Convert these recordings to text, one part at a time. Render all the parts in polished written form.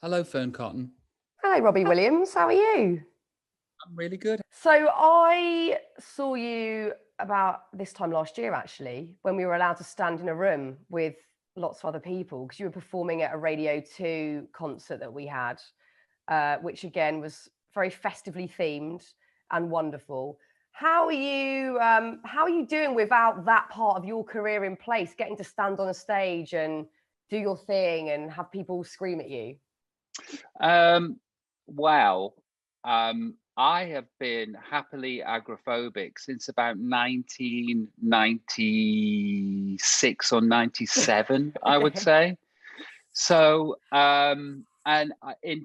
Hello, Fearne Cotton. Hi, Robbie Williams. How are you? I'm really good. So I saw you about this time last year, actually, when we were allowed to stand in a room with lots of other people, because you were performing at a Radio 2 concert that we had, which again was very festively themed and wonderful. How are you doing without that part of your career in place, getting to stand on a stage and do your thing and have people scream at you? Um, well, I have been happily agoraphobic since about 1996 or 97, I would say. So, in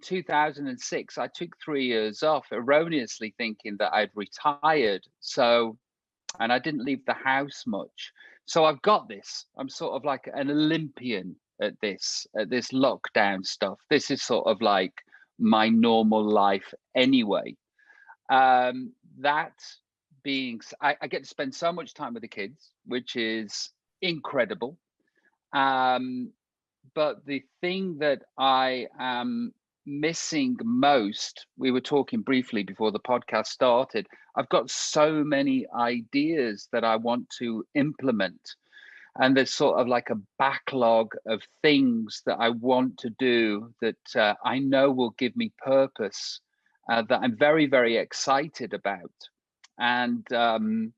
2006, I took 3 years off, erroneously thinking that I'd retired. So, and I didn't leave the house much. So I've got this. I'm sort of like an Olympian at this lockdown stuff. This is sort of like my normal life anyway. That being, I get to spend so much time with the kids, which is incredible. But the thing that I am missing most, we were talking briefly before the podcast started, I've got so many ideas that I want to implement. And there's sort of like a backlog of things that I want to do that I know will give me purpose, that I'm very, very excited about. And that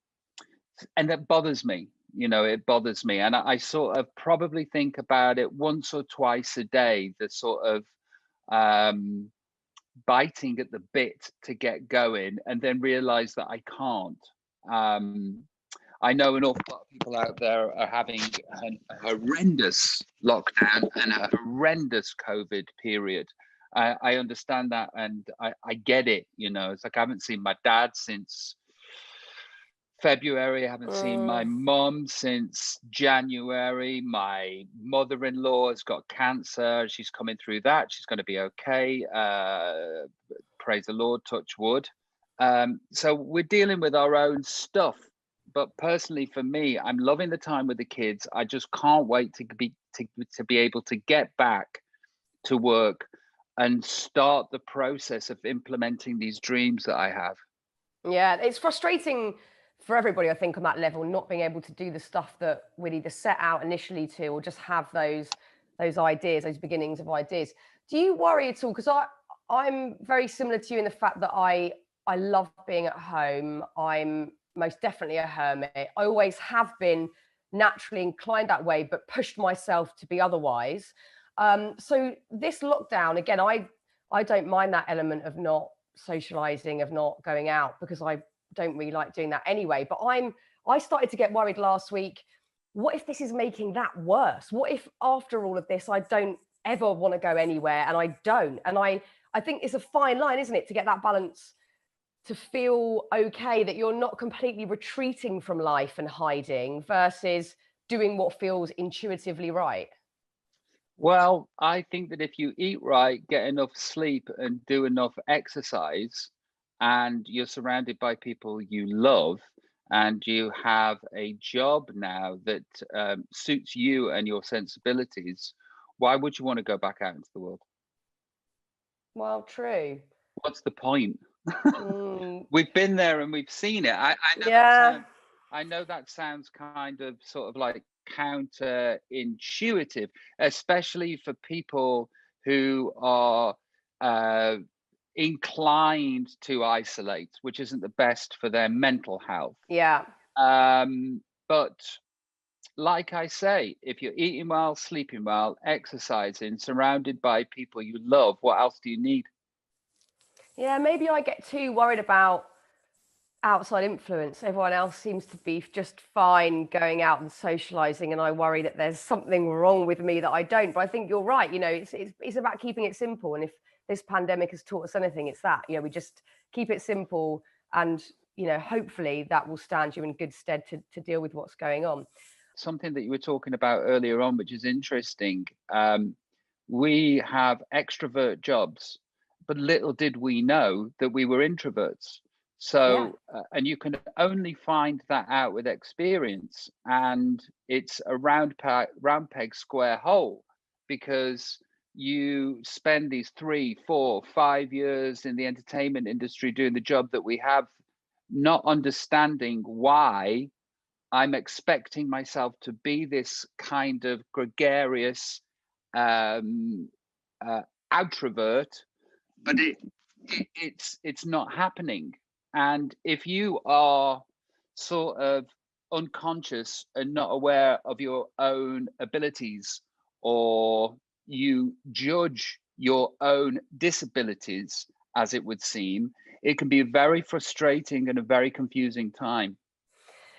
bothers me. It bothers me. And I sort of probably think about it once or twice a day, the sort of biting at the bit to get going, and then realize that I can't. I know an awful lot of people out there are having a horrendous lockdown and a horrendous COVID period. I understand that, and I get it. It's like I haven't seen my dad since February. I haven't seen my mom since January. My mother-in-law has got cancer. She's coming through that. She's going to be okay. Praise the Lord, touch wood. So we're dealing with our own stuff. But personally, for me, I'm loving the time with the kids. I just can't wait to be able to get back to work and start the process of implementing these dreams that I have. Yeah, it's frustrating for everybody, I think, on that level, not being able to do the stuff that we'd either set out initially to, or just have those ideas, those beginnings of ideas. Do you worry at all? Because I'm very similar to you in the fact that I love being at home. I'm most definitely a hermit. I always have been naturally inclined that way, but pushed myself to be otherwise. So this lockdown, again, I don't mind that element of not socializing, of not going out, because I don't really like doing that anyway. But I started to get worried last week. What if this is making that worse? What if after all of this, I don't ever want to go anywhere, and I don't? And I think it's a fine line, isn't it, to get that balance, to feel okay that you're not completely retreating from life and hiding versus doing what feels intuitively right. Well, I think that if you eat right, get enough sleep, and do enough exercise, and you're surrounded by people you love, and you have a job now that suits you and your sensibilities, why would you want to go back out into the world? Well, true. What's the point? We've been there and we've seen it. I know that sounds kind of sort of like counterintuitive, especially for people who are inclined to isolate, which isn't the best for their mental health. Yeah. But like I say, if you're eating well, sleeping well, exercising, surrounded by people you love, what else do you need? Yeah, maybe I get too worried about outside influence. Everyone else seems to be just fine going out and socializing, and I worry that there's something wrong with me that I don't. But I think you're right. It's about keeping it simple. And if this pandemic has taught us anything, it's that. We just keep it simple, and hopefully that will stand you in good stead to deal with what's going on. Something that you were talking about earlier on, which is interesting. We have extrovert jobs, but little did we know that we were introverts. So, and you can only find that out with experience, and it's a round peg, square hole, because you spend these 3, 4, 5 years in the entertainment industry doing the job that we have, not understanding why I'm expecting myself to be this kind of gregarious introvert, but it's not happening. And if you are sort of unconscious and not aware of your own abilities, or you judge your own disabilities, as it would seem, it can be very frustrating and a very confusing time.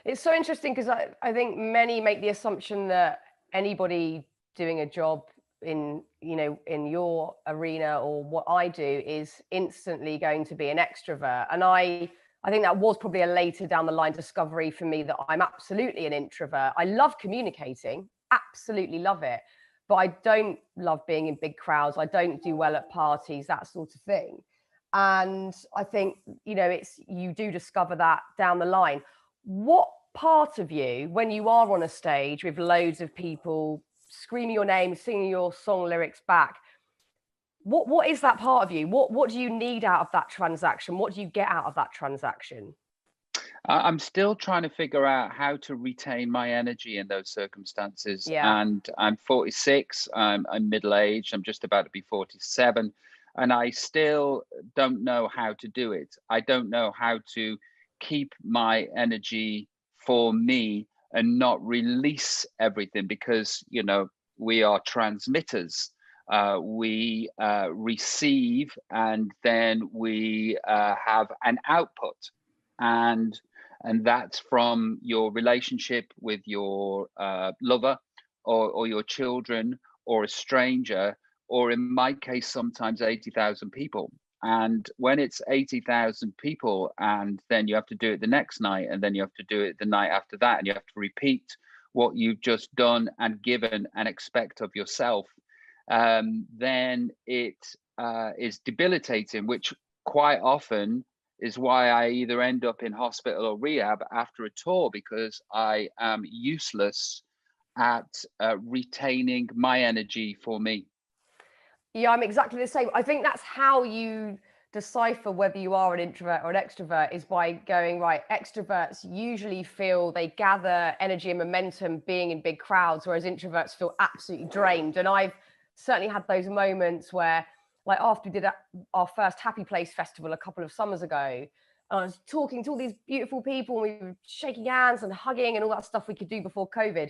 It's so interesting because I think many make the assumption that anybody doing a job in, you know, in your arena or what I do is instantly going to be an extrovert. And I think that was probably a later down the line discovery for me that I'm absolutely an introvert. I love communicating, absolutely love it, but I don't love being in big crowds. I don't do well at parties, that sort of thing. And I think, you know, you do discover that down the line. What part of you, when you are on a stage with loads of people screaming your name, singing your song lyrics back, what is that part of you? What do you need out of that transaction? What do you get out of that transaction? I'm still trying to figure out how to retain my energy in those circumstances. Yeah. And I'm 46, I'm middle-aged, I'm just about to be 47, and I still don't know how to do it. I don't know how to keep my energy for me and not release everything, because, you know, we are transmitters. We receive, and then we have an output. And that's from your relationship with your lover, or your children, or a stranger, or in my case, sometimes 80,000 people. And when it's 80,000 people, and then you have to do it the next night, and then you have to do it the night after that, and you have to repeat what you've just done and given and expect of yourself, then it is debilitating, which quite often is why I either end up in hospital or rehab after a tour, because I am useless at retaining my energy for me. Yeah, I'm exactly the same. I think that's how you decipher whether you are an introvert or an extrovert, is by going, right, extroverts usually feel they gather energy and momentum being in big crowds, whereas introverts feel absolutely drained. And I've certainly had those moments where, like after we did our first Happy Place festival a couple of summers ago, I was talking to all these beautiful people, and we were shaking hands and hugging and all that stuff we could do before COVID.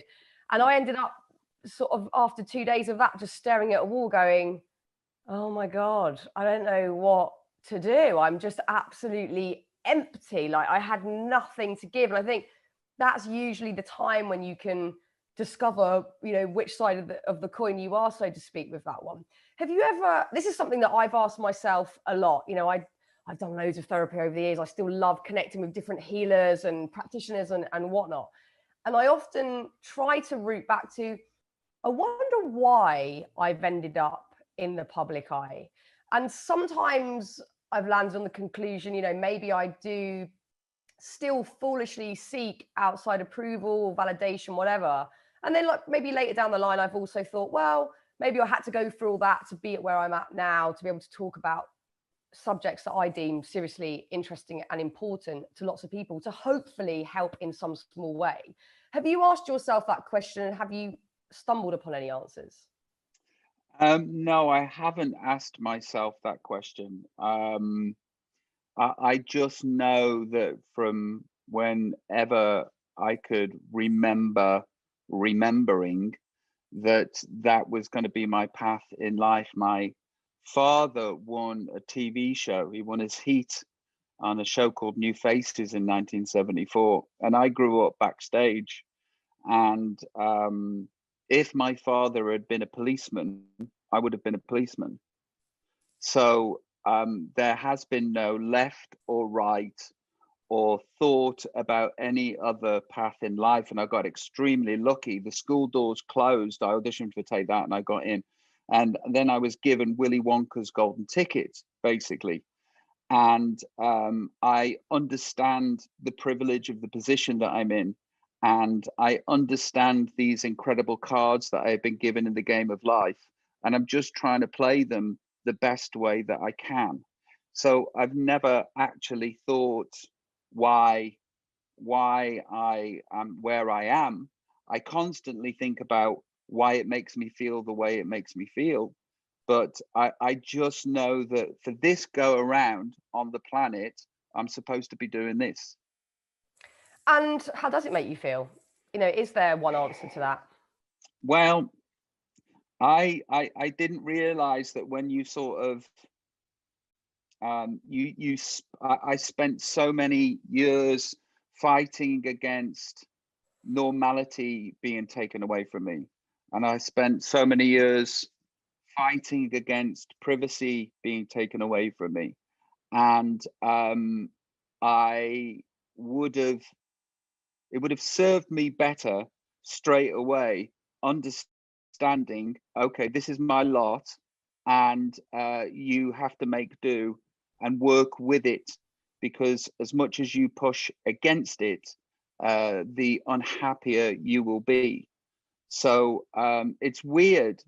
And I ended up sort of, after 2 days of that, just staring at a wall going, oh my God, I don't know what to do. I'm just absolutely empty. Like I had nothing to give. And I think that's usually the time when you can discover, you know, which side of the coin you are, so to speak, with that one. Have you ever, this is something that I've asked myself a lot, you know, I've done loads of therapy over the years. I still love connecting with different healers and practitioners and whatnot. And I often try to root back to, I wonder why I've ended up in the public eye. And sometimes I've landed on the conclusion, you know, maybe I do still foolishly seek outside approval, validation, whatever. And then like maybe later down the line, I've also thought, well, maybe I had to go through all that to be at where I'm at now, to be able to talk about subjects that I deem seriously interesting and important to lots of people, to hopefully help in some small way. Have you asked yourself that question, and have you stumbled upon any answers? No, I haven't asked myself that question. I just know that from whenever I could remember remembering, that was going to be my path in life. My father won a TV show. He won his heat on a show called New Faces in 1974. And I grew up backstage. And if my father had been a policeman, I would have been a policeman. So there has been no left or right or thought about any other path in life. And I got extremely lucky. The school doors closed. I auditioned to take that and I got in. And then I was given Willy Wonka's golden ticket, basically. And I understand the privilege of the position that I'm in. And I understand these incredible cards that I've been given in the game of life. and I'm just trying to play them the best way that I can. So I've never actually thought why I am where I am. I constantly think about why it makes me feel the way it makes me feel. But I just know that for this go around on the planet, I'm supposed to be doing this. And how does it make you feel? You know, is there one answer to that? Well, I didn't realize that when you sort of I spent so many years fighting against normality being taken away from me, and I spent so many years fighting against privacy being taken away from me, and I would have it would have served me better straight away, understanding, okay, this is my lot, and you have to make do and work with it, because as much as you push against it, the unhappier you will be. So it's weird.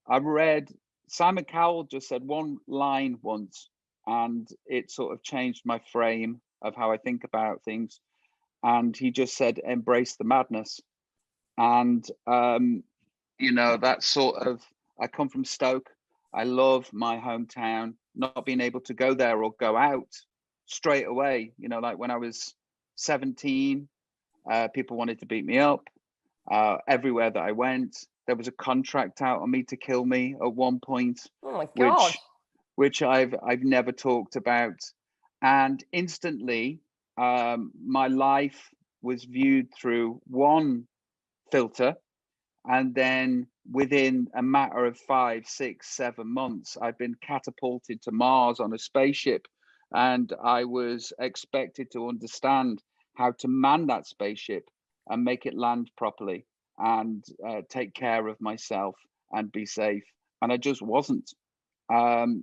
I read Simon Cowell just said one line once, and it sort of changed my frame of how I think about things. And he just said, embrace the madness. And you know, that sort of, I come from Stoke. I love my hometown. Not being able to go there or go out straight away, you know, like when I was 17, people wanted to beat me up. Everywhere that I went, there was a contract out on me to kill me at one point. Oh my God. which I've never talked about. And instantly, my life was viewed through one filter, and then within a matter of 5, 6, 7 months, I've been catapulted to Mars on a spaceship, and I was expected to understand how to man that spaceship and make it land properly and take care of myself and be safe. And I just wasn't.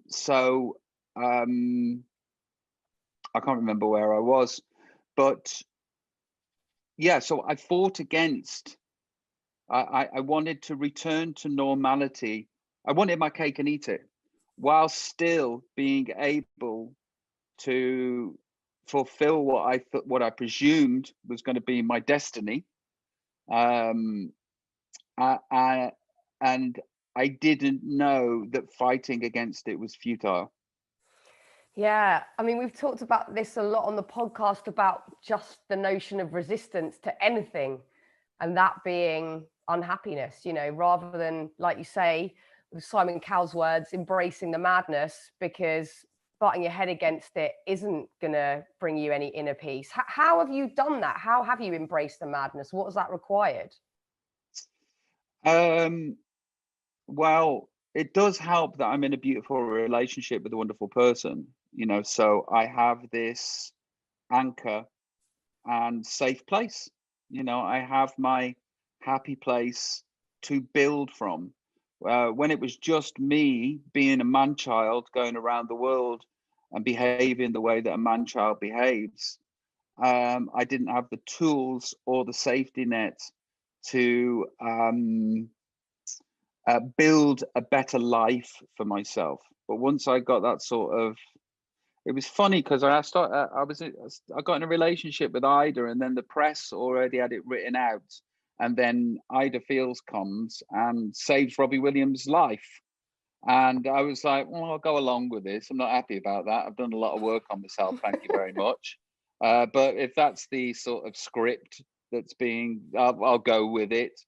So I can't remember where I was, but yeah, so I fought against, I wanted to return to normality. I wanted my cake and eat it, while still being able to fulfill what I presumed was going to be my destiny. And I didn't know that fighting against it was futile. Yeah, I mean, we've talked about this a lot on the podcast, about just the notion of resistance to anything, and that being unhappiness, you know, rather than, like you say, with Simon Cowell's words, embracing the madness, because butting your head against it isn't going to bring you any inner peace. How have you done that? How have you embraced the madness? What has that required? Well, it does help that I'm in a beautiful relationship with a wonderful person, you know, so I have this anchor and safe place. You know, I have my happy place to build from. When it was just me being a man child going around the world and behaving the way that a man child behaves, I didn't have the tools or the safety net to build a better life for myself. But once I got that sort of, it was funny because I got in a relationship with Ida, and then the press already had it written out, and then Ida Fields comes and saves Robbie Williams' life, and I was like, well, I'll go along with this. I'm not happy about that. I've done a lot of work on myself, thank you very much. But if that's the sort of script that's being, I'll go with it.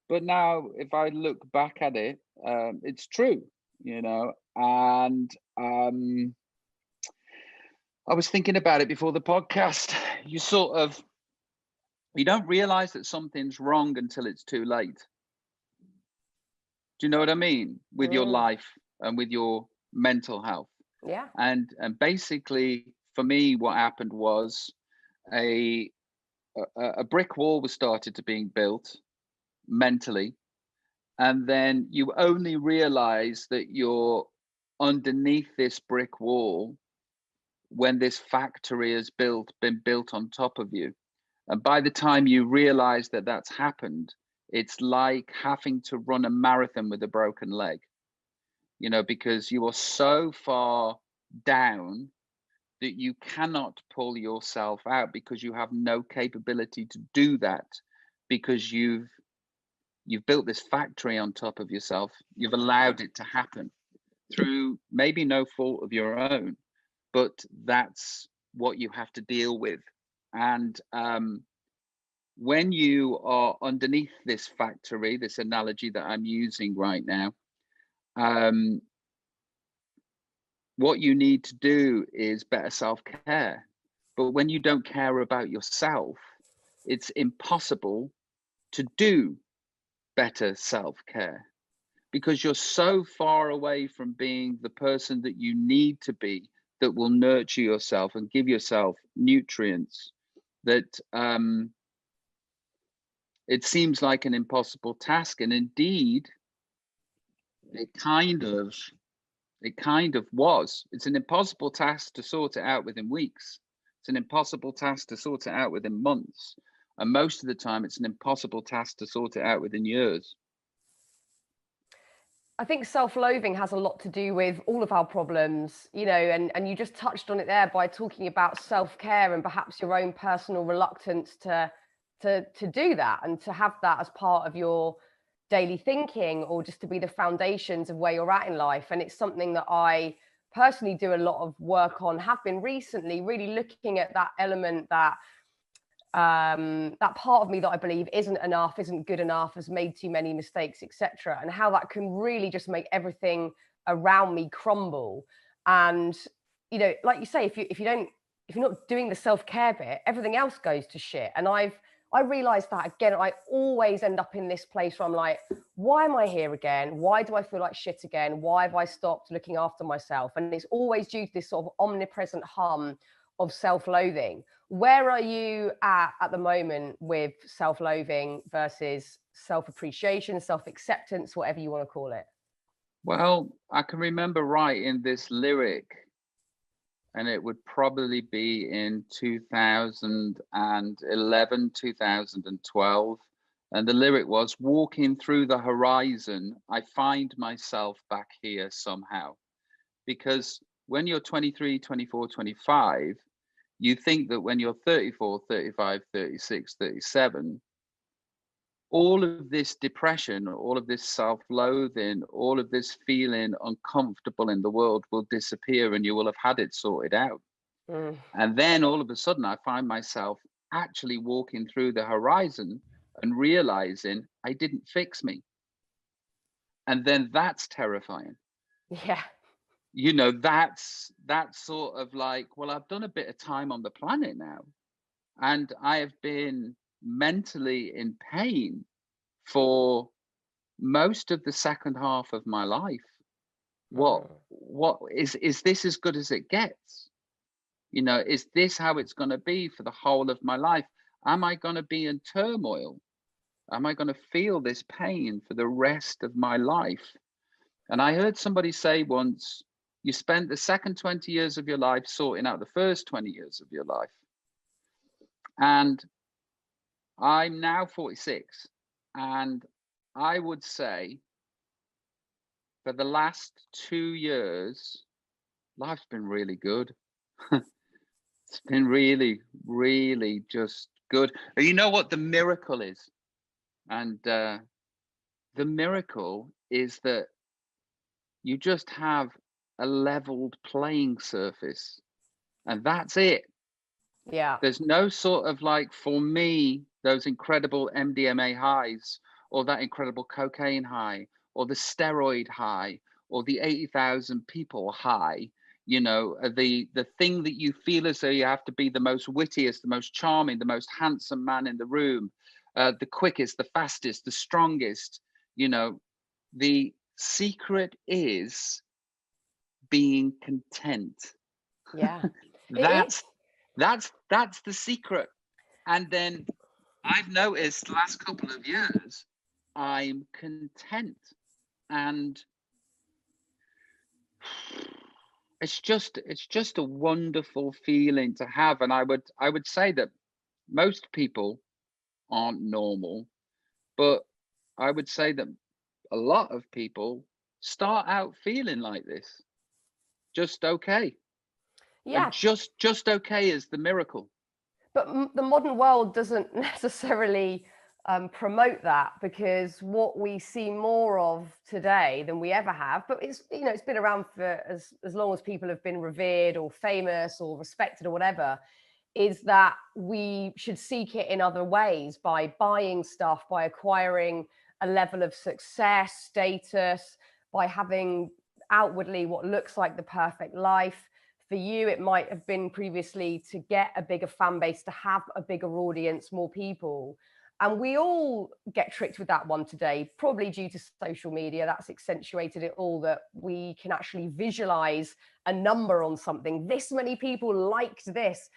But now, if I look back at it, it's true, you know. And I was thinking about it before the podcast. You don't realize that something's wrong until it's too late. Do you know what I mean? With your life and with your mental health. Yeah. And basically, for me, what happened was a brick wall was started to being built mentally, and then you only realize that you're underneath this brick wall when this factory has been built on top of you. And by the time you realize that that's happened, it's like having to run a marathon with a broken leg. you know, because you are so far down that you cannot pull yourself out, because you have no capability to do that, because you've built this factory on top of yourself. You've allowed it to happen through maybe no fault of your own, but that's what you have to deal with. And when you are underneath this factory, this analogy that I'm using right now, what you need to do is better self-care. But when you don't care about yourself, it's impossible to do better self-care, because you're so far away from being the person that you need to be, that will nurture yourself and give yourself nutrients, that it seems like an impossible task. And indeed, it kind of was. It's an impossible task to sort it out within weeks. It's an impossible task to sort it out within months. And most of the time, it's an impossible task to sort it out within years. I think self-loathing has a lot to do with all of our problems, you know, and you just touched on it there by talking about self-care and perhaps your own personal reluctance to do that and to have that as part of your daily thinking, or just to be the foundations of where you're at in life. And it's something that I personally do a lot of work on, have been recently, really looking at that element, that that part of me that I believe isn't enough, isn't good enough, has made too many mistakes, etc., and how that can really just make everything around me crumble. And you know, like you say, if you're not doing the self-care bit, everything else goes to shit. And I realized that again, I always end up in this place where I'm like, why am I here again? Why do I feel like shit again? Why have I stopped looking after myself? And it's always due to this sort of omnipresent hum of self-loathing. Where are you at the moment with self-loathing versus self-appreciation, self-acceptance, whatever you want to call it? Well, I can remember writing this lyric, and it would probably be in 2011, 2012. And the lyric was, walking through the horizon, I find myself back here somehow. Because when you're 23, 24, 25, you think that when you're 34, 35, 36, 37, all of this depression, all of this self-loathing, all of this feeling uncomfortable in the world will disappear, and you will have had it sorted out. And then all of a sudden, I find myself actually walking through the horizon and realizing I didn't fix me. And then that's terrifying. Yeah. You know, that's sort of like, well, I've done a bit of time on the planet now, and I have been mentally in pain for most of the second half of my life. What is this as good as it gets? You know, is this how it's going to be for the whole of my life? Am I going to be in turmoil? Am I going to feel this pain for the rest of my life? And I heard somebody say once, you spent the second 20 years of your life sorting out the first 20 years of your life. And I'm now 46. And I would say for the last 2 years, life's been really good. It's been really, really just good. And you know what the miracle is? And the miracle is that you just have a leveled playing surface, and that's it. Yeah. There's no sort of, like, for me, those incredible MDMA highs, or that incredible cocaine high, or the steroid high, or the 80,000 people high. You know, the thing that you feel as though you have to be the most wittiest, the most charming, the most handsome man in the room, the quickest, the fastest, the strongest. You know, the secret is being content. Yeah. That's the secret. And then I've noticed the last couple of years, I'm content, and it's just a wonderful feeling to have. And I would say that most people aren't normal, but I would say that a lot of people start out feeling like this, just okay. Yeah. And just okay is the miracle. But the modern world doesn't necessarily promote that, because what we see more of today than we ever have, but it's, you know, it's been around for as long as people have been revered or famous or respected or whatever, is that we should seek it in other ways, by buying stuff, by acquiring a level of success, status, by having outwardly what looks like the perfect life. For you, it might have been previously to get a bigger fan base, to have a bigger audience, more people. And we all get tricked with that one today, probably due to social media. That's accentuated it all, that we can actually visualize a number on something. This many people liked this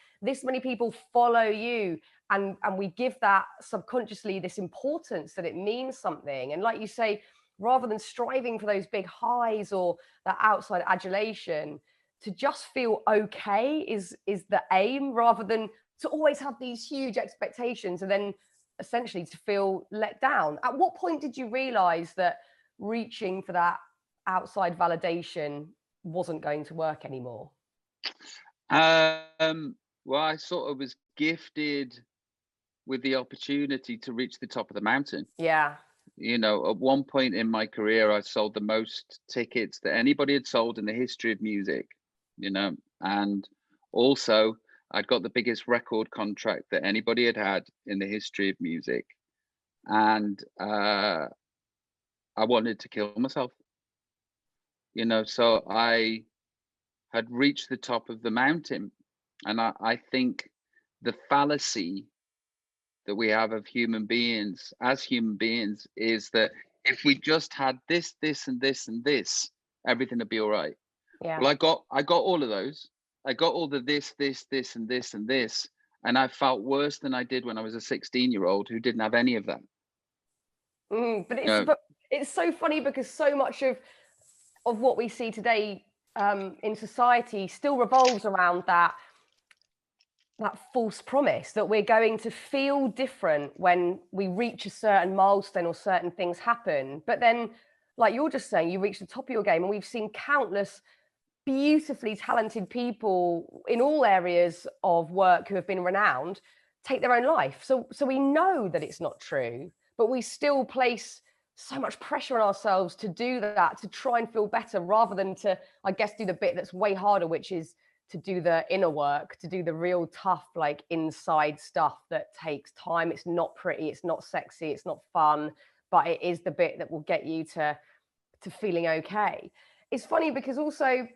many people follow you. And we give that subconsciously this importance, that it means something. And like you say, rather than striving for those big highs or that outside adulation, to just feel okay is the aim, rather than to always have these huge expectations and then essentially to feel let down. At what point did you realize that reaching for that outside validation wasn't going to work anymore? Well, I sort of was gifted with the opportunity to reach the top of the mountain. Yeah. You know, at one point in my career, I sold the most tickets that anybody had sold in the history of music, you know, and also I'd got the biggest record contract that anybody had had in the history of music. And I wanted to kill myself, you know, so I had reached the top of the mountain. And I think the fallacy that we have of human beings as human beings is that if we just had this, this, and this, and this, everything would be all right. Yeah. Well, I got all of those. I got all the this, and this, and this. And I felt worse than I did when I was a 16-year-old who didn't have any of that. But it's so funny, because so much of what we see today in society still revolves around that false promise that we're going to feel different when we reach a certain milestone or certain things happen. But then, like you're just saying, you reach the top of your game, and we've seen countless beautifully talented people in all areas of work who have been renowned take their own life. So we know that it's not true, but we still place so much pressure on ourselves to do that, to try and feel better, rather than to, I guess, do the bit that's way harder, which is to do the inner work, to do the real tough, like inside stuff that takes time. It's not pretty, it's not sexy, it's not fun, but it is the bit that will get you to feeling okay. It's funny because also,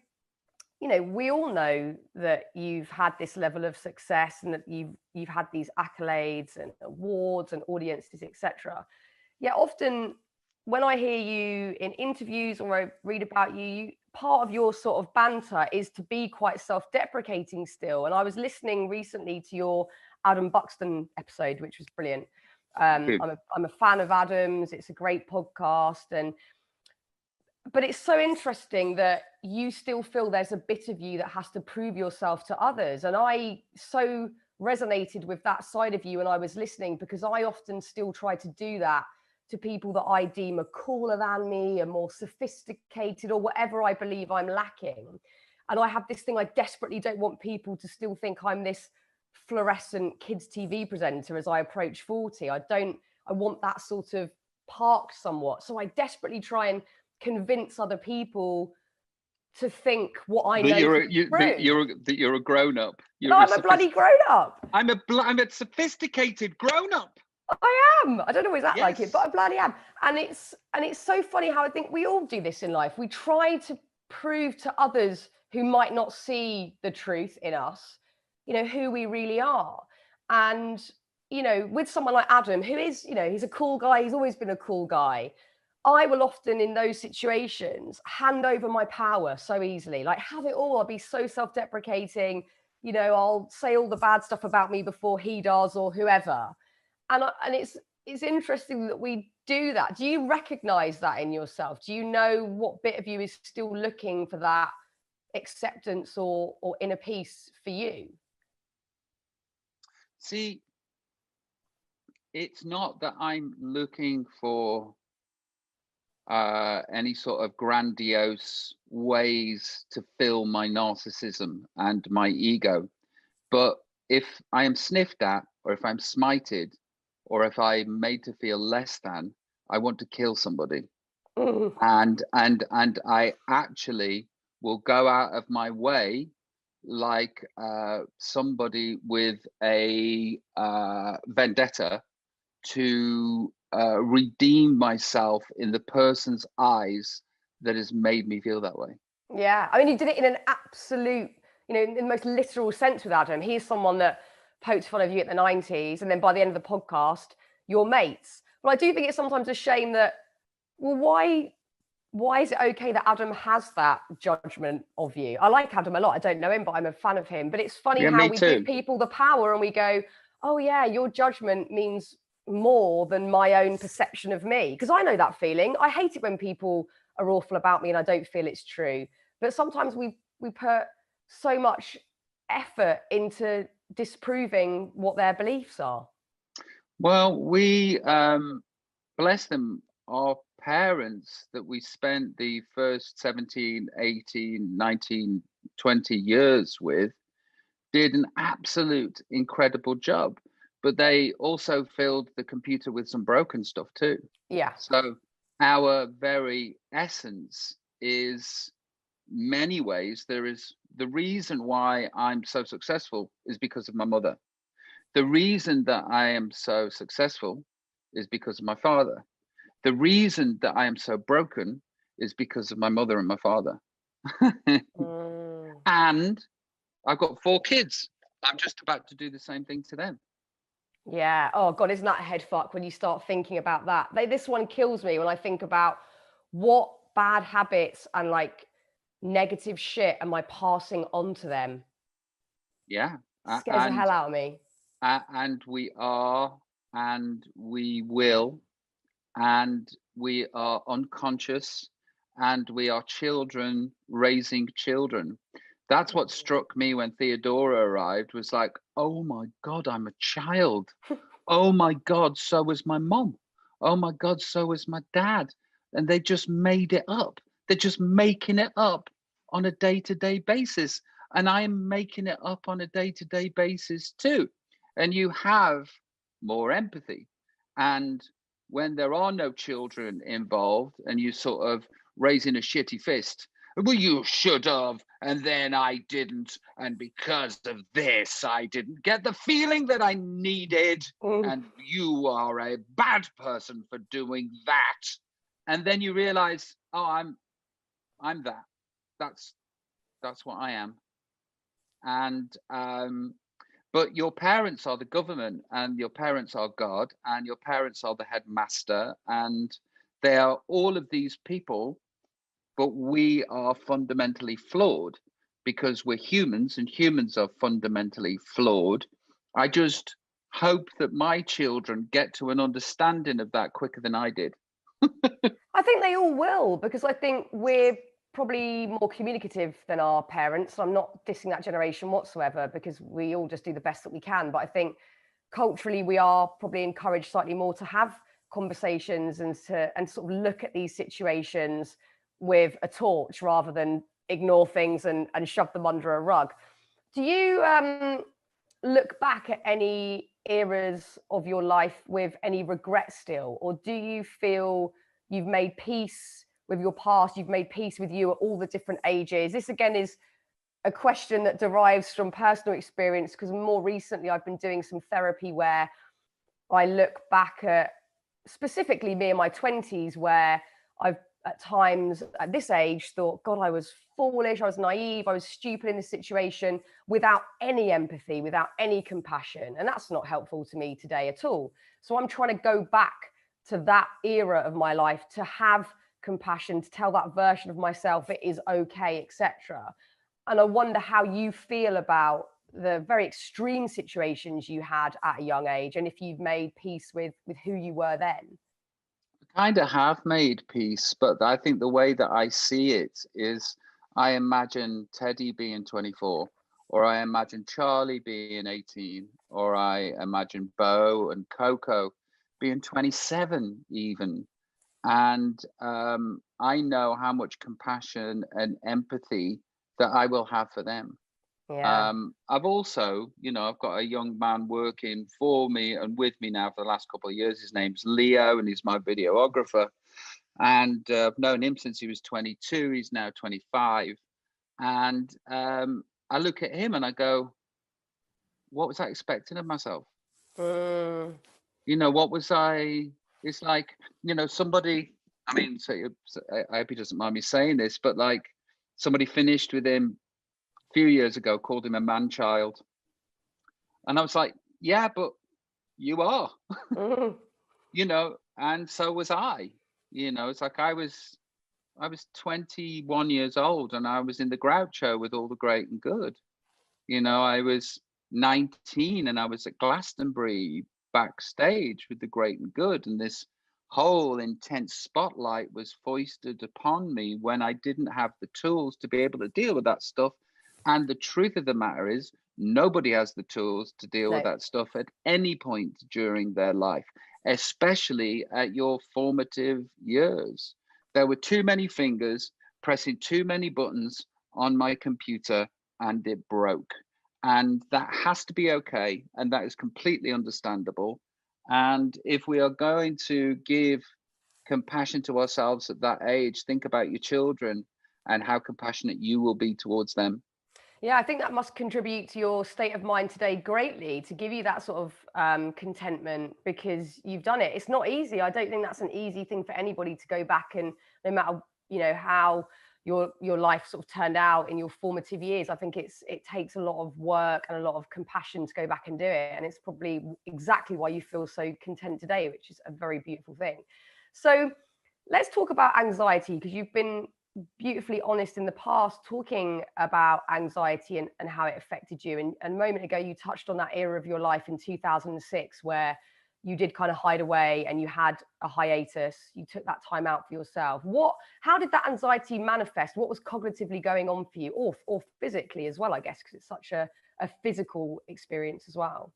you know, we all know that you've had this level of success and that you've had these accolades and awards and audiences, etc. Yet often when I hear you in interviews or I read about you, part of your sort of banter is to be quite self-deprecating still. And I was listening recently to your Adam Buxton episode, which was brilliant. I'm a fan of Adam's. It's a great podcast. But it's so interesting that you still feel there's a bit of you that has to prove yourself to others. And I so resonated with that side of you when I was listening, because I often still try to do that to people that I deem are cooler than me, are more sophisticated, or whatever I believe I'm lacking. And I have this thing, I desperately don't want people to still think I'm this fluorescent kids TV presenter as I approach 40. I want that sort of parked somewhat. So I desperately try and convince other people to think what I know. That you're a grown up. I'm a bloody grown up. I'm a sophisticated grown up. I am. I don't always act like it, but I bloody am. And it's so funny how I think we all do this in life. We try to prove to others who might not see the truth in us, you know, who we really are. And, you know, with someone like Adam, who is, you know, he's a cool guy. He's always been a cool guy. I will often in those situations hand over my power so easily, like have it all. I'll be so self-deprecating, you know, I'll say all the bad stuff about me before he does or whoever. And it's interesting that we do that. Do you recognize that in yourself? Do you know what bit of you is still looking for that acceptance or inner peace for you? See, it's not that I'm looking for any sort of grandiose ways to fill my narcissism and my ego. But if I am sniffed at, or if I'm smited, or if I'm made to feel less than, I want to kill somebody. Mm. And I actually will go out of my way, like somebody with a vendetta, to redeem myself in the person's eyes that has made me feel that way. Yeah, I mean, you did it in an absolute, in the most literal sense with Adam. He's someone that poked fun of you at the 90s, and then by the end of the podcast, you're mates. But I do think it's sometimes a shame that, well, why is it okay that Adam has that judgment of you? I like Adam a lot. I don't know him, but I'm a fan of him. But it's funny how we give people the power and we go, oh yeah, your judgment means more than my own perception of me. Because I know that feeling. I hate it when people are awful about me and I don't feel it's true. But sometimes we put so much effort into disproving what their beliefs are. Well, we bless them, our parents that we spent the first 17, 18, 19, 20 years with did an absolute incredible job, but they also filled the computer with some broken stuff too. Yeah. So our very essence is, many ways, there is the reason why I'm so successful is because of my mother. The reason that I am so successful is because of my father. The reason that I am so broken is because of my mother and my father. And I've got 4 kids. I'm just about to do the same thing to them. Yeah. Oh God, isn't that a head fuck when you start thinking about that? This one kills me when I think about what bad habits and like negative shit am I passing on to them. Yeah. Scares the hell out of me. And we are, and we will, and we are unconscious, and we are children raising children. That's what struck me when Theodora arrived, was like, oh my God, I'm a child. Oh my God, so was my mom. Oh my God, so was my dad. And they just made it up. They're just making it up on a day-to-day basis. And I'm making it up on a day-to-day basis too. And you have more empathy. And when there are no children involved and you sort of raising a shitty fist, well, you should have, and then I didn't, and because of this, I didn't get the feeling that I needed, and you are a bad person for doing that. And then you realize, oh, I'm that. That's what I am. And but your parents are the government, and your parents are God, and your parents are the headmaster, and they are all of these people. But we are fundamentally flawed because we're humans, and humans are fundamentally flawed. I just hope that my children get to an understanding of that quicker than I did. I think they all will, because I think we're probably more communicative than our parents. I'm not dissing that generation whatsoever, because we all just do the best that we can. But I think culturally we are probably encouraged slightly more to have conversations and sort of look at these situations with a torch rather than ignore things and shove them under a rug. Do you look back at any eras of your life with any regret still, or do you feel you've made peace with your past, you've made peace with you at all the different ages? This again is a question that derives from personal experience, because more recently I've been doing some therapy where I look back at specifically me in my 20s, where I've at times at this age thought, God, I was foolish, I was naive, I was stupid in this situation, without any empathy, without any compassion. And that's not helpful to me today at all. So I'm trying to go back to that era of my life to have compassion, to tell that version of myself it is okay, etc. And I wonder how you feel about the very extreme situations you had at a young age, and if you've made peace with who you were then. I kind of have made peace, but I think the way that I see it is, I imagine Teddy being 24, or I imagine Charlie being 18, or I imagine Bo and Coco being 27 even. And I know how much compassion and empathy that I will have for them. Yeah. I've also, I've got a young man working for me and with me now for the last couple of years. His name's Leo, and he's my videographer. And I've known him since he was 22. He's now 25. And I look at him and I go, what was I expecting of myself? What was I? It's like, somebody, I mean, I hope he doesn't mind me saying this, but like somebody finished with him a few years ago, called him a man child. And I was like, yeah, but you are, and so was I. It's like I was 21 years old and I was in the Groucho with all the great and good. I was 19 and I was at Glastonbury backstage with the great and good. And this whole intense spotlight was foisted upon me when I didn't have the tools to be able to deal with that stuff. And the truth of the matter is, nobody has the tools to deal with that stuff at any point during their life, especially at your formative years. There were too many fingers pressing too many buttons on my computer and it broke. And that has to be okay. And that is completely understandable. And if we are going to give compassion to ourselves at that age, think about your children and how compassionate you will be towards them. Yeah, I think that must contribute to your state of mind today greatly, to give you that sort of contentment, because you've done it. It's not easy. I don't think that's an easy thing for anybody to go back, and no matter how your life sort of turned out in your formative years, I think it takes a lot of work and a lot of compassion to go back and do it. And it's probably exactly why you feel so content today, which is a very beautiful thing. So let's talk about anxiety, because you've been beautifully honest in the past talking about anxiety and how it affected you. And a moment ago, you touched on that era of your life in 2006 where you did kind of hide away and you had a hiatus. You took that time out for yourself. How did that anxiety manifest? What was cognitively going on for you, or physically as well, I guess, because it's such a physical experience as well?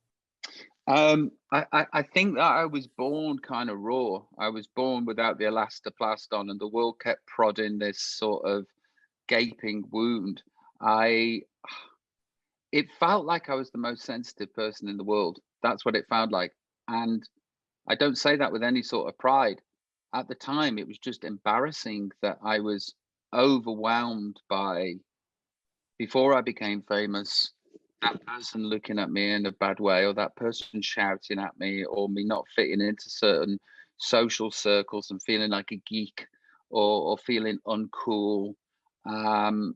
I think that I was born kind of raw. I was born without the elastoplast on, and the world kept prodding this sort of gaping wound. It felt like I was the most sensitive person in the world. That's what it felt like. And I don't say that with any sort of pride. At the time, it was just embarrassing that I was overwhelmed by, before I became famous, that person looking at me in a bad way, or that person shouting at me, or me not fitting into certain social circles and feeling like a geek, or feeling uncool. And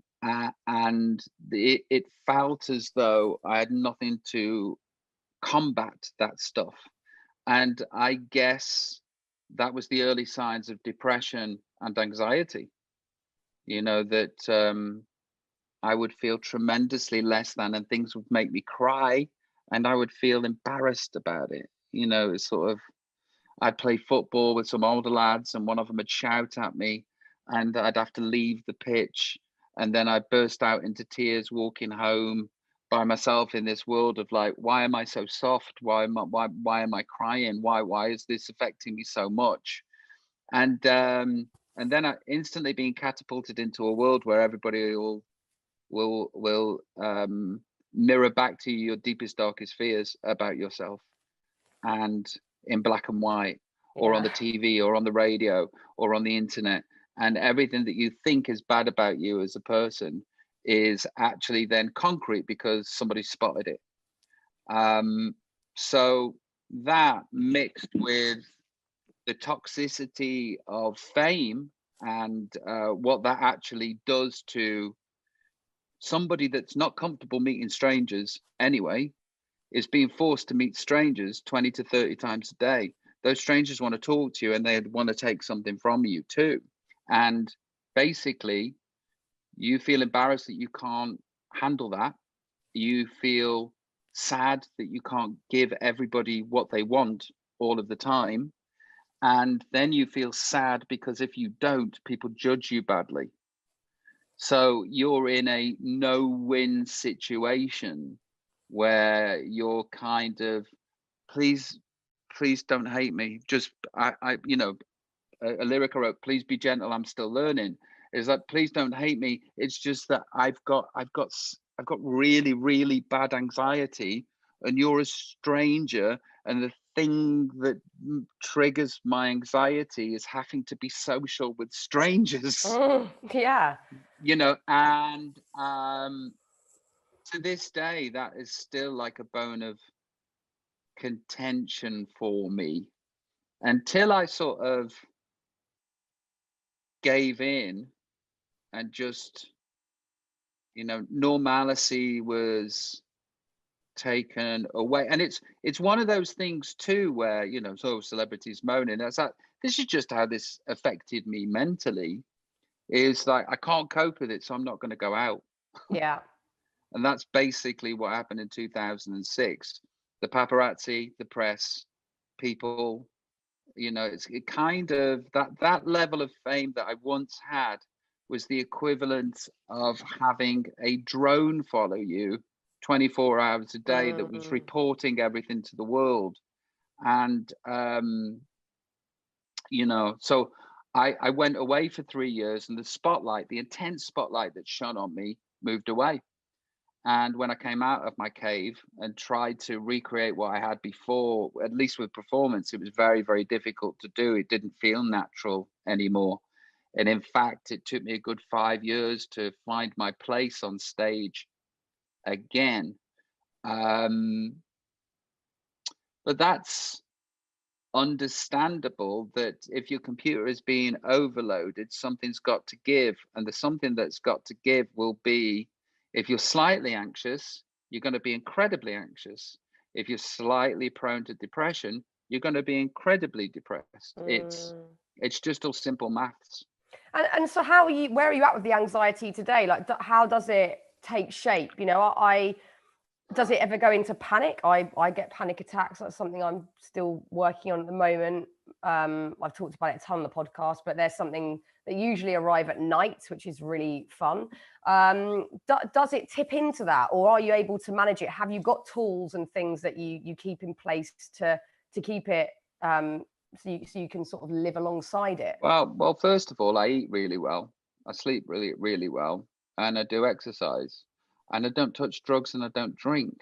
it felt as though I had nothing to combat that stuff. And I guess that was the early signs of depression and anxiety, that I would feel tremendously less than, and things would make me cry, and I would feel embarrassed about it. It's sort of, I'd play football with some older lads and one of them would shout at me and I'd have to leave the pitch. And then I'd burst out into tears walking home by myself in this world of like, why am I so soft? Why am I crying? Why is this affecting me so much? And then I instantly being catapulted into a world where everybody will mirror back to you your deepest, darkest fears about yourself, and in black and white, or on the TV, or on the radio, or on the internet. And everything that you think is bad about you as a person is actually then concrete because somebody spotted it. So that, mixed with the toxicity of fame and what that actually does to somebody that's not comfortable meeting strangers anyway, is being forced to meet strangers 20 to 30 times a day. Those strangers want to talk to you and they want to take something from you too. And basically, you feel embarrassed that you can't handle that. You feel sad that you can't give everybody what they want all of the time. And then you feel sad because if you don't, people judge you badly. So you're in a no-win situation where you're kind of, please don't hate me. Just, a lyric I wrote, "Please be gentle, I'm still learning," is that please don't hate me. It's just that I've got really, really bad anxiety, and you're a stranger, and the thing that triggers my anxiety is having to be social with strangers. Yeah. You know, and to this day, that is still like a bone of contention for me until I sort of gave in and just, you know, normalcy was taken away. And it's one of those things too where, you know, so celebrities moaning, that's that this is just how this affected me mentally, is like I can't cope with it, so I'm not going to go out. Yeah. And that's basically what happened in 2006. The paparazzi, the press, people, you know, it kind of that level of fame that I once had was the equivalent of having a drone follow you 24 hours a day that was reporting everything to the world. And you know, so I went away for 3 years, and the spotlight, the intense spotlight that shone on me, moved away. And when I came out of my cave and tried to recreate what I had before, at least with performance, it was very, very difficult to do. It didn't feel natural anymore. And in fact, it took me a good 5 years to find my place on stage again. But that's understandable, that if your computer is being overloaded, something's got to give. And the something that's got to give will be, if you're slightly anxious, you're going to be incredibly anxious. If you're slightly prone to depression, you're going to be incredibly depressed. It's just all simple maths. And so where are you at with the anxiety today? Like, how does it take shape? You know, does it ever go into panic? I get panic attacks. That's something I'm still working on at the moment. I've talked about it a ton on the podcast, but there's something that usually arrive at night, which is really fun. Does it tip into that, or are you able to manage it? Have you got tools and things that you keep in place to keep it so you can sort of live alongside it? Well, first of all, I eat really well. I sleep really, really well, and I do exercise, and I don't touch drugs, and I don't drink.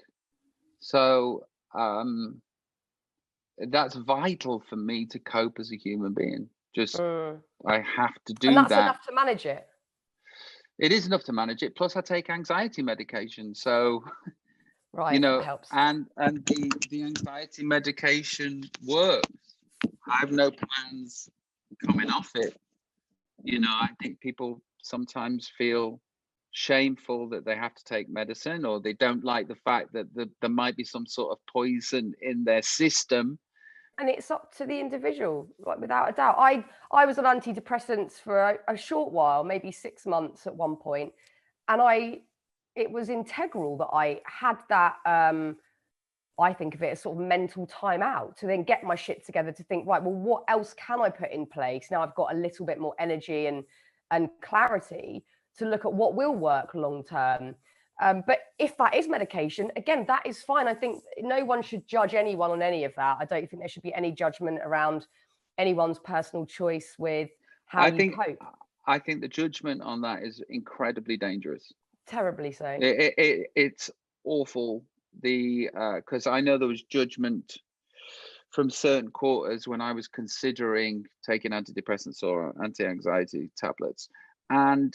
So that's vital for me to cope as a human being. Just I have to do that. And that's enough to manage it. It is enough to manage it. Plus, I take anxiety medication, so right, you know, that helps. and the anxiety medication works. I have no plans coming off it. You know, I think people sometimes feel shameful that they have to take medicine, or they don't like the fact that there might be some sort of poison in their system. And it's up to the individual, like, without a doubt. I was on antidepressants for a short while, maybe 6 months at one point, and it was integral that I had that. I think of it as sort of mental time out to then get my shit together, to think, right, well, what else can I put in place now? I've got a little bit more energy and clarity to look at what will work long term. But if that is medication, again, that is fine. I think no one should judge anyone on any of that. I don't think there should be any judgment around anyone's personal choice with how you cope. I think the judgment on that is incredibly dangerous. Terribly so. It's awful. Because I know there was judgment from certain quarters when I was considering taking antidepressants or anti-anxiety tablets. And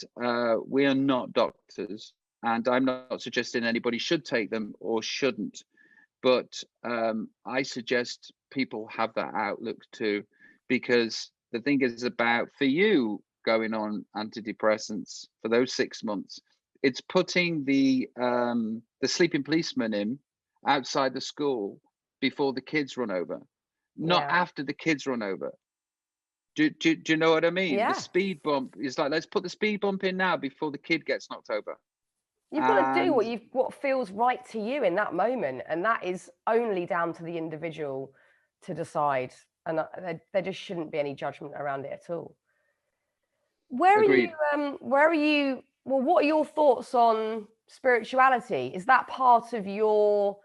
we are not doctors. And I'm not suggesting anybody should take them or shouldn't, but I suggest people have that outlook too, because the thing is about, for you going on antidepressants for those 6 months, it's putting the sleeping policeman in outside the school before the kids run over, not after the kids run over. Do you know what I mean? Yeah. The speed bump is like, let's put the speed bump in now before the kid gets knocked over. You've got to do what feels right to you in that moment, and that is only down to the individual to decide. And there just shouldn't be any judgment around it at all. Agreed. Where are you? Well, what are your thoughts on spirituality? Is that part of your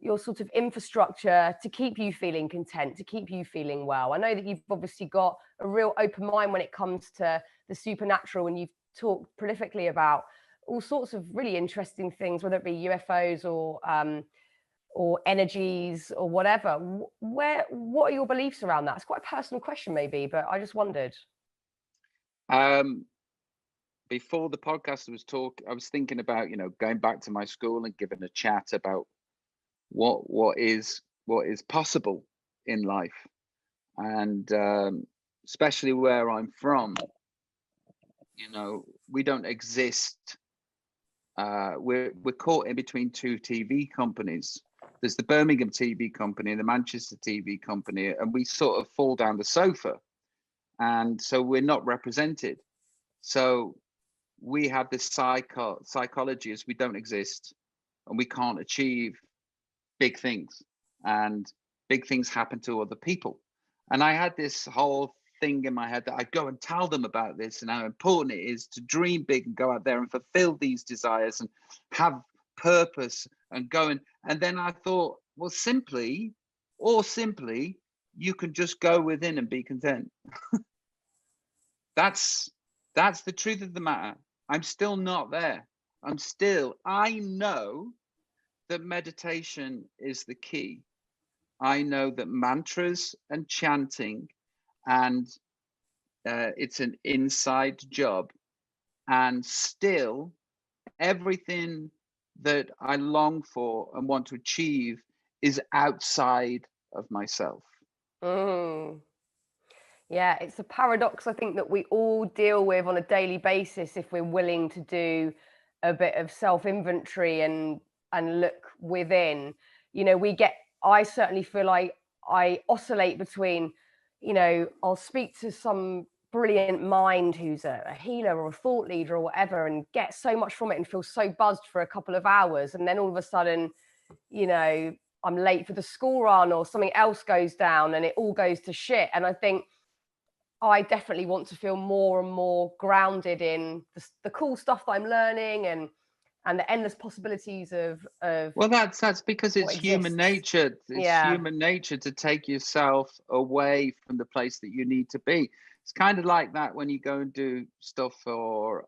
your sort of infrastructure to keep you feeling content, to keep you feeling well? I know that you've obviously got a real open mind when it comes to the supernatural, and you've talked prolifically about all sorts of really interesting things, whether it be UFOs or energies or whatever. What are your beliefs around that? It's quite a personal question maybe, but I just wondered. Before the podcast I was thinking about, going back to my school and giving a chat about what is possible in life, and especially where I'm from, we don't exist. We're caught in between two TV companies. There's the Birmingham TV company and the Manchester TV company, and we sort of fall down the sofa, and so we're not represented. So we have this psychology as we don't exist, and we can't achieve big things, and big things happen to other people. And I had this whole thing in my head that I'd go and tell them about this and how important it is to dream big and go out there and fulfill these desires and have purpose and and then I thought, well, simply you can just go within and be content. That's the truth of the matter. I'm still not there. I know that meditation is the key. I know that mantras and chanting, and it's an inside job, and still everything that I long for and want to achieve is outside of myself. Yeah, it's a paradox, I think, that we all deal with on a daily basis if we're willing to do a bit of self-inventory and look within. I certainly feel like I oscillate between, I'll speak to some brilliant mind who's a healer or a thought leader or whatever, and get so much from it and feel so buzzed for a couple of hours, and then all of a sudden, I'm late for the school run or something else goes down and it all goes to shit. And I think I definitely want to feel more and more grounded in the cool stuff that I'm learning and the endless possibilities of well, that's because it's human nature. Human nature to take yourself away from the place that you need to be. It's kind of like that when you go and do stuff for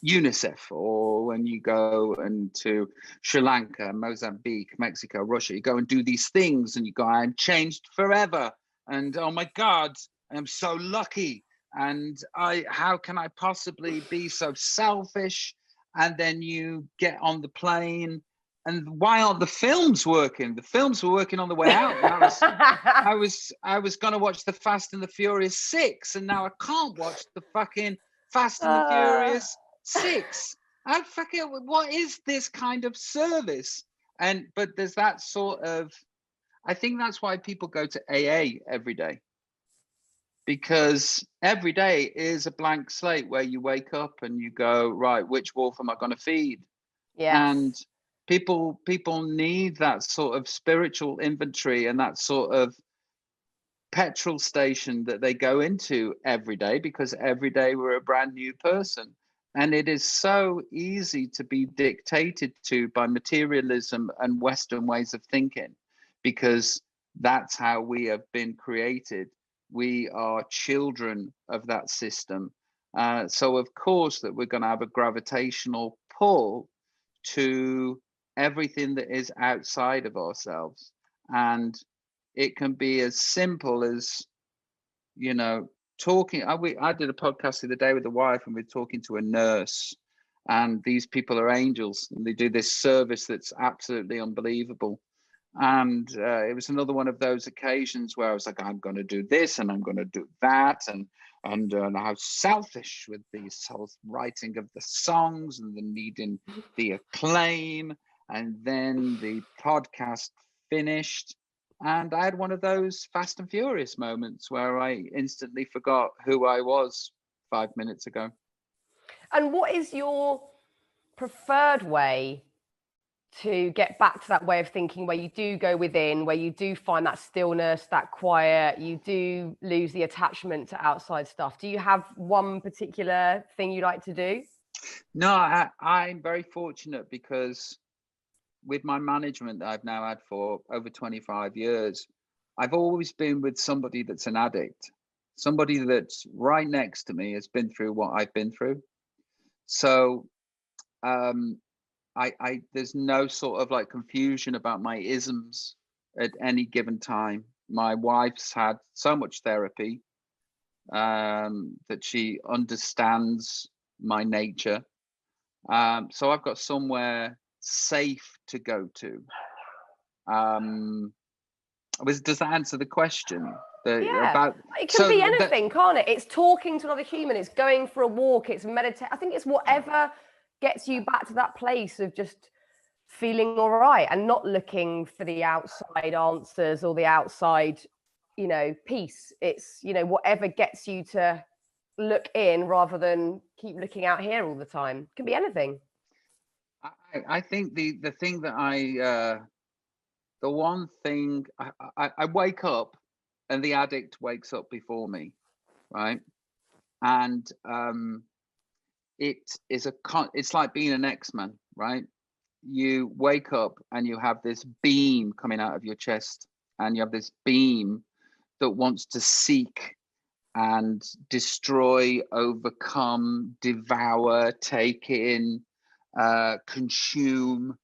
UNICEF, or when you go into Sri Lanka, Mozambique, Mexico, Russia. You go and do these things and you go, I'm changed forever, and oh my God, I'm so lucky, and how can I possibly be so selfish? And then you get on the plane, and why aren't the films working? The films were working on the way out. I was gonna watch the Fast and the Furious 6, and now I can't watch the fucking Fast and the Furious 6. I fucking, what is this kind of service? But there's that sort of, I think that's why people go to AA every day. Because every day is a blank slate where you wake up and you go, right, which wolf am I going to feed? Yeah. And people need that sort of spiritual inventory and that sort of petrol station that they go into every day, because every day we're a brand new person. And it is so easy to be dictated to by materialism and Western ways of thinking, because that's how we have been created. We are children of that system. So of course that we're going to have a gravitational pull to everything that is outside of ourselves. And it can be as simple as, talking. I did a podcast the other day with the wife, and we're talking to a nurse, and these people are angels, and they do this service that's absolutely unbelievable. And it was another one of those occasions where I was like, I'm going to do this and I'm going to do that, and how selfish with this whole writing of the songs and the needing the acclaim. And then the podcast finished, and I had one of those Fast and Furious moments where I instantly forgot who I was 5 minutes ago. And what is your preferred way to get back to that way of thinking, where you do go within, where you do find that stillness, that quiet, you do lose the attachment to outside stuff? Do you have one particular thing you like to do? No, I'm very fortunate, because with my management that I've now had for over 25 years, I've always been with somebody that's an addict, somebody that's right next to me has been through what I've been through. So I there's no sort of like confusion about my isms at any given time. My wife's had so much therapy that she understands my nature. So I've got somewhere safe to go to. Does that answer the question? Yeah, it can be anything, can't it? It's talking to another human, it's going for a walk, it's meditate. I think it's whatever gets you back to that place of just feeling all right and not looking for the outside answers or the outside, peace. It's, whatever gets you to look in rather than keep looking out here all the time. It can be anything. I think the thing that the one thing I wake up and the addict wakes up before me, right? And it's like being an X-Man, right? You wake up and you have this beam coming out of your chest, and you have this beam that wants to seek and destroy, overcome, devour, take in, consume.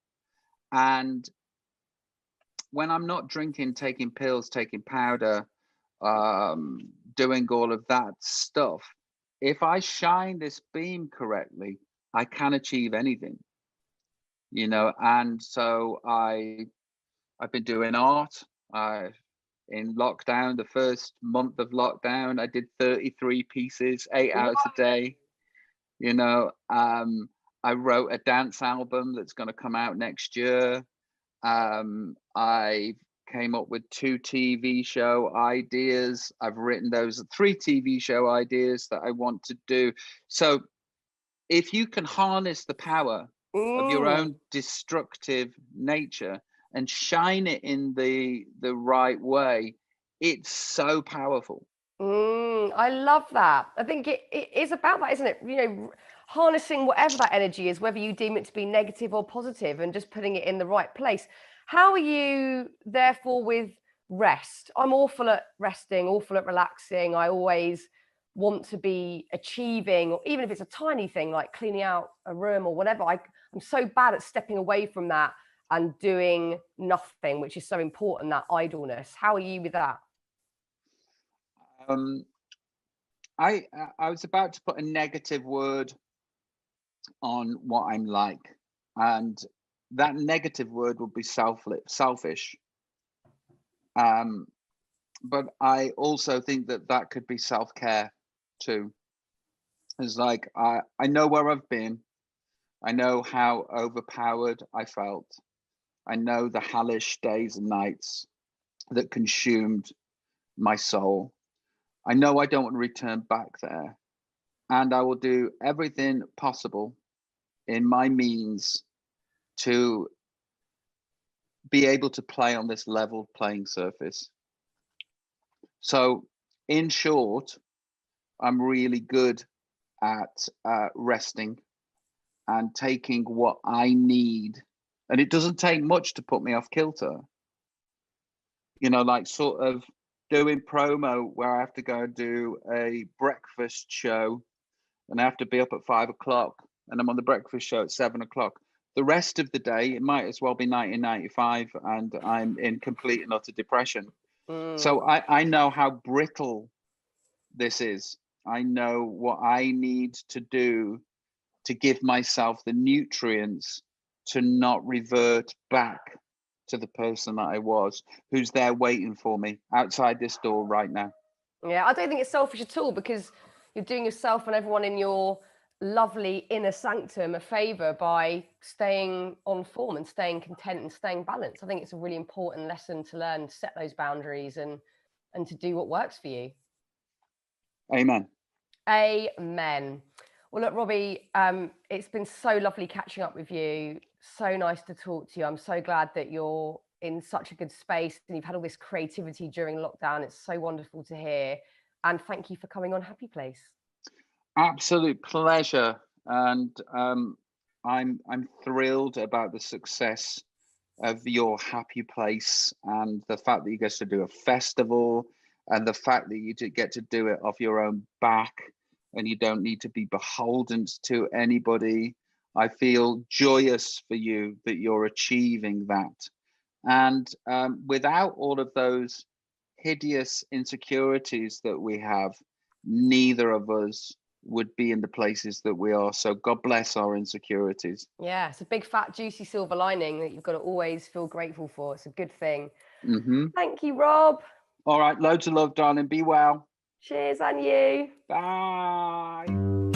And when I'm not drinking, taking pills, taking powder, doing all of that stuff, if I shine this beam correctly, I can achieve anything, and so I've been doing art. In lockdown, the first month of lockdown, I did 33 pieces, 8 hours a day. I wrote a dance album that's going to come out next year. I came up with 2 TV show ideas. I've written those 3 TV show ideas that I want to do. So if you can harness the power of your own destructive nature and shine it in the right way, it's so powerful. I love that. I think it is about that, isn't it? Harnessing whatever that energy is, whether you deem it to be negative or positive, and just putting it in the right place. How are you, therefore, with rest? I'm awful at resting, awful at relaxing. I always want to be achieving, or even if it's a tiny thing like cleaning out a room or whatever. I'm so bad at stepping away from that and doing nothing, which is so important, that idleness. How are you with that? I was about to put a negative word on what I'm like, and that negative word would be selfish. But I also think that could be self-care too. It's like I know where I've been. I know how overpowered I felt. I know the hellish days and nights that consumed my soul. I know I don't want to return back there. And I will do everything possible in my means to be able to play on this level playing surface. So in short, I'm really good at resting and taking what I need. And it doesn't take much to put me off kilter. Like sort of doing promo where I have to go do a breakfast show and I have to be up at 5 o'clock and I'm on the breakfast show at 7 o'clock. The rest of the day, it might as well be 1995 and I'm in complete and utter depression. So I know how brittle this is. I know what I need to do to give myself the nutrients to not revert back to the person that I was, who's there waiting for me outside this door right now. Yeah, I don't think it's selfish at all, because you're doing yourself and everyone in your lovely inner sanctum a favor by staying on form and staying content and staying balanced. I think it's a really important lesson to learn, to set those boundaries and to do what works for you. Amen. Amen. Well, look, Robbie, it's been so lovely catching up with you. So nice to talk to you. I'm so glad that you're in such a good space and you've had all this creativity during lockdown. It's so wonderful to hear. And thank you for coming on Happy Place. Absolute pleasure. And I'm thrilled about the success of your happy place, and the fact that you get to do a festival, and the fact that you get to do it off your own back, and you don't need to be beholden to anybody. I feel joyous for you that you're achieving that. And without all of those hideous insecurities that we have, neither of us would be in the places that we are. So God bless our insecurities. Yeah, it's a big fat juicy silver lining that you've got to always feel grateful for. It's a good thing. Thank you, Rob. All right, loads of love, darling. Be well. Cheers, and you. Bye.